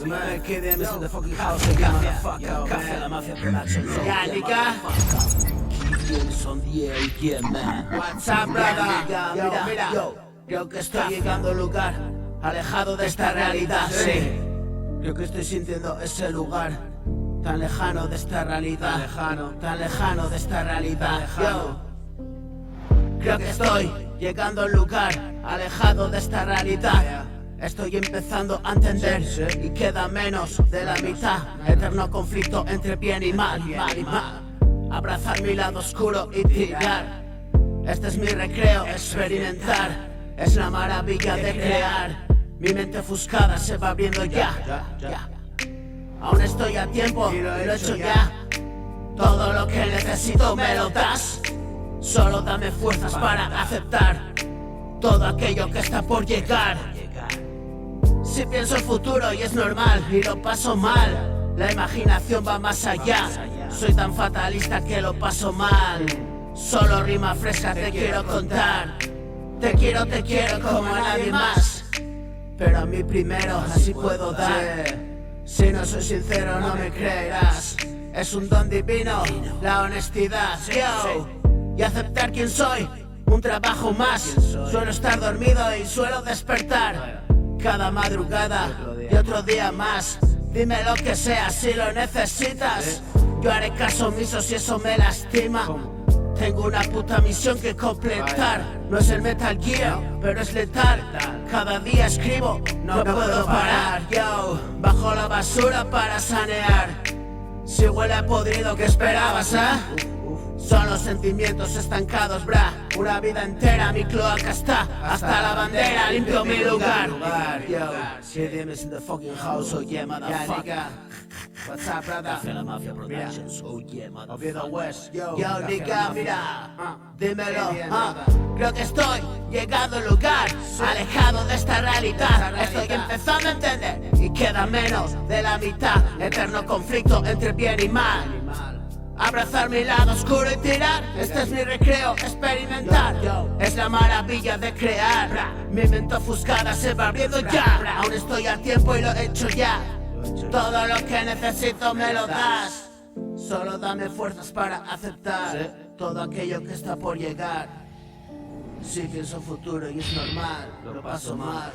Man, kid, this is the fucking house again, motherfucker. Café La Mafia Productions. Yeah, nigga. Keep on the air, yeah, man. What's up, brother? Mira, yo. Creo que estoy llegando a un lugar alejado de esta realidad, sí. Creo que estoy sintiendo ese lugar tan lejano de esta realidad. Tan lejano de esta realidad. Yo. Creo que estoy llegando a un lugar alejado de esta realidad. Estoy empezando a entender y queda menos de la mitad. Eterno conflicto entre bien y mal. Abrazar mi lado oscuro y tirar. Este es mi recreo, experimentar. Es la maravilla de crear. Mi mente ofuscada se va abriendo ya. Aún estoy a tiempo y lo he hecho ya. Todo lo que necesito me lo das. Solo dame fuerzas para aceptar todo aquello que está por llegar. Si pienso el futuro y es normal y lo paso mal, la imaginación va más allá. Soy tan fatalista que lo paso mal. Solo rima fresca te quiero contar. Te quiero como a nadie más. Pero a mí primero, así puedo dar. Si no soy sincero no me creerás. Es un don divino, la honestidad. Yo. Y aceptar quién soy, un trabajo más. Suelo estar dormido y suelo despertar cada madrugada y otro día más. Dime lo que sea si lo necesitas. Yo haré caso omiso si eso me lastima. Tengo una puta misión que completar. No es el Metal Gear, pero es letal. Cada día escribo, no puedo parar. Yo, bajo la basura para sanear. Si huele a podrido, ¿qué esperabas, Son los sentimientos estancados, bra. Una vida entera, mi cloaca está. Hasta la bandera, limpio mi lugar. Yo, CDM is in the fucking house, oh yeah, motherfucker. What's up, brother? Café La Mafia Productions. Oh yeah, Oviedo motherfucker. West, yo, nigga, mira. dímelo, Creo que estoy llegando a un lugar alejado de esta realidad. Estoy empezando a entender y queda menos de la mitad. Eterno conflicto entre bien y mal. Abrazar mi lado oscuro y tirar. Este es mi recreo, experimentar. Es la maravilla de crear. Mi mente ofuscada se va abriendo ya. Aún estoy a tiempo y lo he hecho ya. Todo lo que necesito me lo das. Solo dame fuerzas para aceptar todo aquello que está por llegar. Si pienso futuro y es normal, lo paso mal.